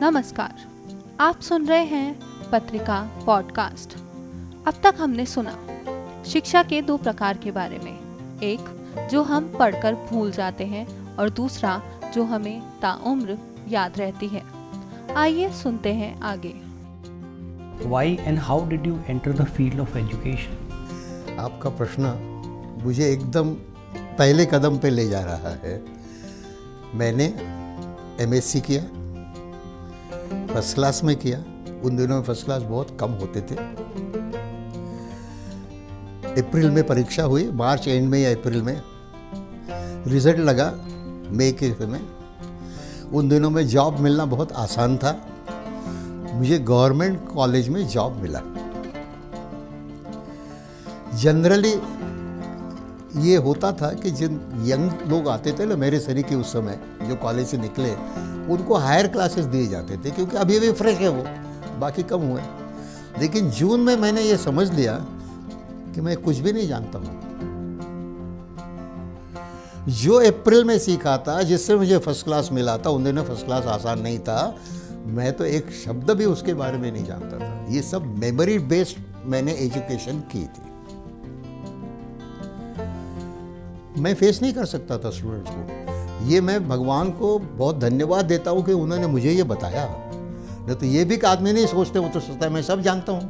नमस्कार, आप सुन रहे हैं पत्रिका पॉडकास्ट। अब तक हमने सुना शिक्षा के दो प्रकार के बारे में, एक जो हम पढ़कर भूल जाते हैं और दूसरा जो हमें ताउम्र याद रहती है। आइए सुनते हैं आगे। Why and how did you enter the field of education? आपका प्रश्न मुझे एकदम पहले कदम पे ले जा रहा है। मैंने एमएससी किया, फर्स्ट क्लास में किया। उन दिनों में फर्स्ट क्लास बहुत कम होते थे। अप्रैल में परीक्षा हुई, मार्च एंड में या अप्रैल में रिजल्ट लगा मई के समय। उन दिनों में जॉब मिलना बहुत आसान था। मुझे गवर्नमेंट कॉलेज में जॉब मिला। जनरली ये होता था कि जिन यंग लोग आते थे ना मेरे शरीर के उस समय, जो कॉलेज से निकले, उनको हायर क्लासेस दिए जाते थे क्योंकि अभी भी फ्रेश है वो, बाकी कम हुए। लेकिन जून में मैंने ये समझ लिया कि मैं कुछ भी नहीं जानता हूँ। जो अप्रैल में सीखा था, जिससे मुझे फर्स्ट क्लास मिला था, उन दिनों फर्स्ट क्लास आसान नहीं था। मैं तो एक शब्द भी उसके बारे में नहीं जानता था। ये सब मेमोरी बेस्ड मैंने एजुकेशन की थी। मैं फेस नहीं कर सकता था स्टूडेंट्स को। ये मैं भगवान को बहुत धन्यवाद देता हूँ कि उन्होंने मुझे ये बताया। नहीं तो ये भी कि आदमी नहीं सोचते, वो तो सोचता है मैं सब जानता हूँ,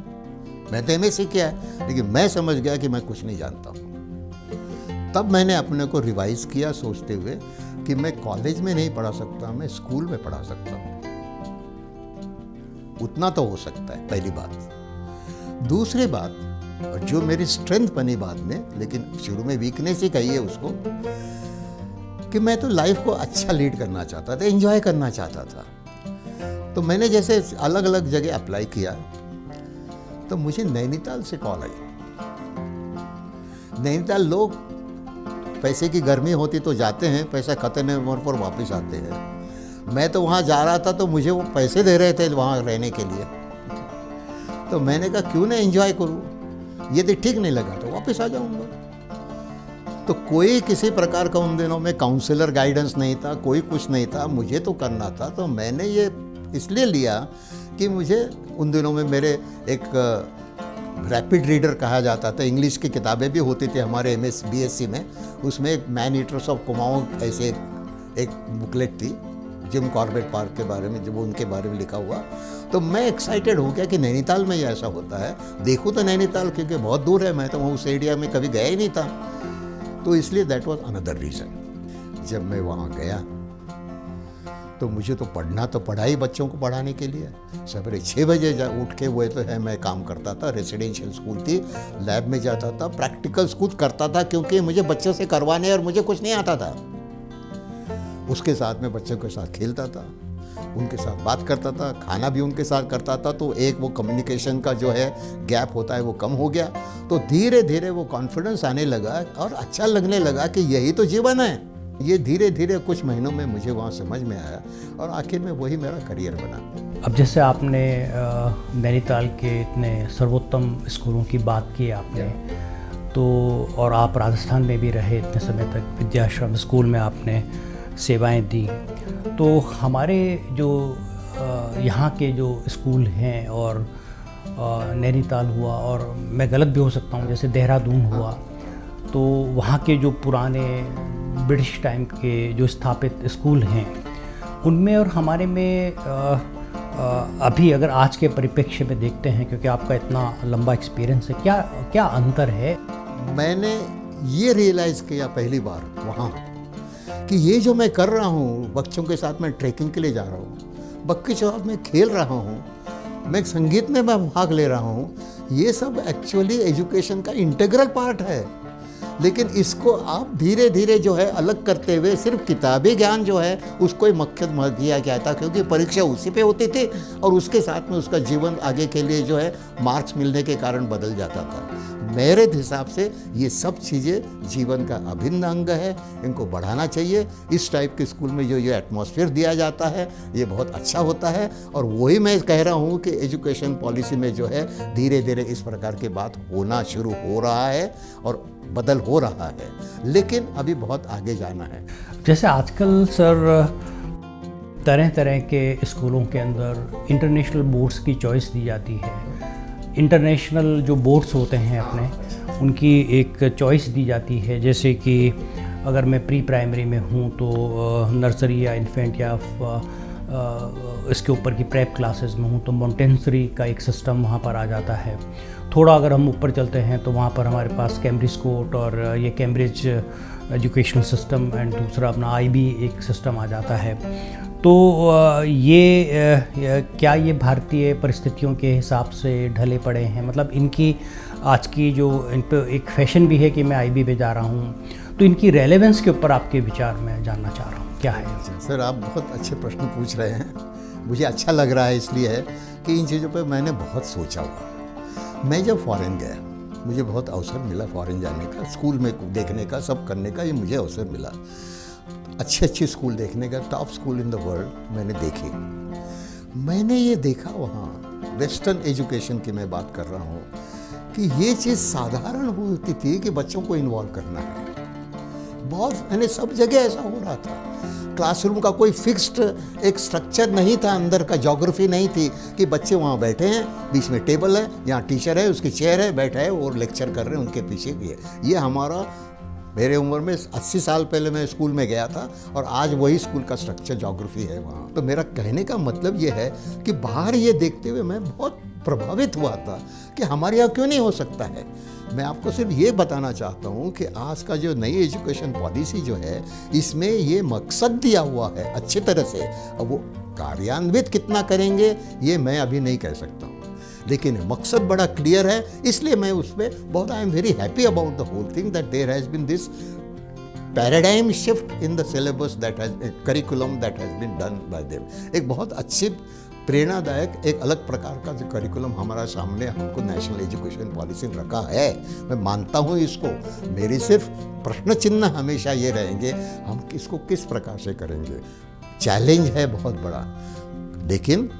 मैं तो एमएससी किया है। लेकिन मैं समझ गया कि मैं कुछ नहीं जानता हूँ। तब मैंने अपने को रिवाइज किया सोचते हुए कि मैं कॉलेज में नहीं पढ़ा सकता, मैं स्कूल में पढ़ा सकता हूँ। उतना तो हो सकता है, पहली बात। दूसरी बात, और जो मेरी स्ट्रेंथ बनी बाद में, लेकिन शुरू में वीकनेस ही कही है उसको, कि मैं तो लाइफ को अच्छा लीड करना चाहता था, एंजॉय करना चाहता था। तो मैंने जैसे अलग अलग जगह अप्लाई किया, तो मुझे नैनीताल से कॉल आई। नैनीताल लोग पैसे की गर्मी होती तो जाते हैं, पैसा खत्म होने पर वापस आते हैं। मैं तो वहाँ जा रहा था तो मुझे वो पैसे दे रहे थे वहाँ रहने के लिए। तो मैंने कहा क्यों ना एंजॉय करूँ, यदि ठीक नहीं लगा तो वापस आ जाऊँगा। तो कोई किसी प्रकार का उन दिनों में काउंसलर गाइडेंस नहीं था, कोई कुछ नहीं था, मुझे तो करना था। तो मैंने ये इसलिए लिया कि मुझे उन दिनों में मेरे एक रैपिड रीडर कहा जाता था, इंग्लिश की किताबें भी होती थी हमारे एमएस बीएससी में। उसमें एक मैन ईटर्स ऑफ कुमाऊं ऐसे एक बुकलेट थी जिम कॉर्बेट पार्क के बारे में, जब उनके बारे में लिखा हुआ। तो मैं एक्साइटेड हो गया कि नैनीताल में ये ऐसा होता है, देखूँ तो नैनीताल, क्योंकि बहुत दूर है, मैं तो उस एरिया में कभी गया ही नहीं था। तो इसलिए दैट वाज अनदर रीज़न। जब मैं वहाँ गया तो मुझे तो पढ़ना तो पढ़ा ही बच्चों को पढ़ाने के लिए। सवेरे 6 बजे उठ के वो तो है मैं काम करता था। रेसिडेंशियल स्कूल थी, लैब में जाता था, प्रैक्टिकल स्कूल करता था, क्योंकि मुझे बच्चों से करवाने और मुझे कुछ नहीं आता था। उसके साथ में बच्चों के साथ खेलता था, उनके साथ बात करता था, खाना भी उनके साथ करता था। तो एक वो कम्युनिकेशन का जो है गैप होता है वो कम हो गया। तो धीरे धीरे वो कॉन्फिडेंस आने लगा और अच्छा लगने लगा कि यही तो जीवन है। ये धीरे धीरे कुछ महीनों में मुझे वहाँ समझ में आया और आखिर में वही मेरा करियर बना। अब जैसे आपने नैनीताल के इतने सर्वोत्तम स्कूलों की बात की आपने, तो और आप राजस्थान में भी रहे इतने समय तक, विद्याश्रम स्कूल में आपने सेवाएं दी। तो हमारे जो यहाँ के जो स्कूल हैं, और नैनीताल हुआ, और मैं गलत भी हो सकता हूँ, जैसे देहरादून हुआ, तो वहाँ के जो पुराने ब्रिटिश टाइम के जो स्थापित स्कूल हैं, उनमें और हमारे में अभी अगर आज के परिप्रेक्ष्य में देखते हैं, क्योंकि आपका इतना लंबा एक्सपीरियंस है, क्या क्या अंतर है? मैंने ये रियलाइज़ किया पहली बार वहाँ कि ये जो मैं कर रहा हूँ, बच्चों के साथ मैं ट्रैकिंग के लिए जा रहा हूँ, बच्चों के साथ मैं खेल रहा हूँ, मैं संगीत में मैं भाग ले रहा हूँ, ये सब एक्चुअली एजुकेशन का इंटीग्रल पार्ट है। लेकिन इसको आप धीरे धीरे जो है अलग करते हुए सिर्फ किताबी ज्ञान जो है उसको ही मकसद मत दिया गया था, क्योंकि परीक्षा उसी पे होती थी और उसके साथ में उसका जीवन आगे के लिए जो है मार्क्स मिलने के कारण बदल जाता था। मेरे हिसाब से ये सब चीज़ें जीवन का अभिन्न अंग है, इनको बढ़ाना चाहिए। इस टाइप के स्कूल में जो ये एटमॉस्फेयर दिया जाता है ये बहुत अच्छा होता है। और वही मैं कह रहा हूँ कि एजुकेशन पॉलिसी में जो है धीरे धीरे इस प्रकार की बात होना शुरू हो रहा है और बदल हो रहा है, लेकिन अभी बहुत आगे जाना है। जैसे आजकल सर तरह तरह के स्कूलों के अंदर इंटरनेशनल बोर्ड्स की चॉइस दी जाती है। इंटरनेशनल जो बोर्ड्स होते हैं अपने, उनकी एक चॉइस दी जाती है। जैसे कि अगर मैं प्री प्राइमरी में हूँ तो नर्सरी या इन्फेंट या इसके ऊपर की प्रेप क्लासेस में हूँ तो मॉन्टेसरी का एक सिस्टम वहाँ पर आ जाता है। थोड़ा अगर हम ऊपर चलते हैं तो वहाँ पर हमारे पास कैम्ब्रिज कोर्ट और ये कैम्ब्रिज एजुकेशनल सिस्टम एंड दूसरा अपना IB एक सिस्टम आ जाता है। तो क्या ये भारतीय परिस्थितियों के हिसाब से ढले पड़े हैं? मतलब इनकी आज की जो इन पर एक फैशन भी है कि मैं IB पे जा रहा हूँ, तो इनकी रेलेवेंस के ऊपर आपके विचार मैं जानना चाह रहा हूँ, क्या है? सर, आप बहुत अच्छे प्रश्न पूछ रहे हैं। मुझे अच्छा लग रहा है इसलिए है कि इन चीज़ों पे मैंने बहुत सोचा हुआ। मैं जब फॉरेन गया, मुझे बहुत अवसर मिला फॉरेन जाने का, स्कूल में देखने का, सब करने का, ये मुझे अवसर मिला। अच्छे स्कूल देखने का, top school in the world मैंने देखे। मैंने ये देखा वहाँ वेस्टर्न एजुकेशन की मैं बात कर रहा हूँ कि ये चीज़ साधारण होती थी कि बच्चों को इन्वॉल्व करना है। बहुत यानी सब जगह ऐसा हो रहा था। क्लासरूम का कोई फिक्स्ड एक स्ट्रक्चर नहीं था, अंदर का ज्योग्राफी नहीं थी कि बच्चे वहाँ बैठे हैं, बीच में टेबल है, यहाँ टीचर है, उसकी चेयर है, बैठा है और लेक्चर कर रहे हैं, उनके पीछे भी है। ये हमारा, मेरे उम्र में 80 साल पहले मैं स्कूल में गया था और आज वही स्कूल का स्ट्रक्चर ज्योग्राफी है वहाँ। तो मेरा कहने का मतलब ये है कि बाहर ये देखते हुए मैं बहुत प्रभावित हुआ था कि हमारे यहाँ क्यों नहीं हो सकता है। मैं आपको सिर्फ ये बताना चाहता हूँ कि आज का जो नई एजुकेशन पॉलिसी जो है, इसमें ये मकसद दिया हुआ है अच्छी तरह से। अब वो कार्यान्वित कितना करेंगे ये मैं अभी नहीं कह सकता हूँ, लेकिन मकसद बड़ा क्लियर है। इसलिए मैं उस पर बहुत, I am very happy about the whole thing that there has been this paradigm shift in the syllabus that has curriculum that has been done by them. एक बहुत अच्छी प्रेरणादायक एक अलग प्रकार का जो करिकुलम हमारा सामने हमको नेशनल एजुकेशन पॉलिसी ने रखा है, मैं मानता हूँ इसको। मेरी सिर्फ प्रश्न चिन्ह हमेशा ये रहेंगे, हम इसको किस प्रकार से करेंगे। चैलेंज है बहुत बड़ा, लेकिन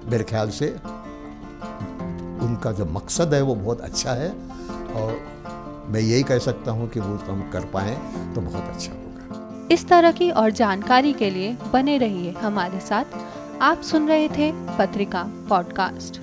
मेरे ख्याल से उनका जो मकसद है वो बहुत अच्छा है और मैं यही कह सकता हूँ कि वो हम कर पाएँ तो बहुत अच्छा होगा। इस तरह की और जानकारी के लिए बने रहिए हमारे साथ। आप सुन रहे थे पत्रिका पॉडकास्ट।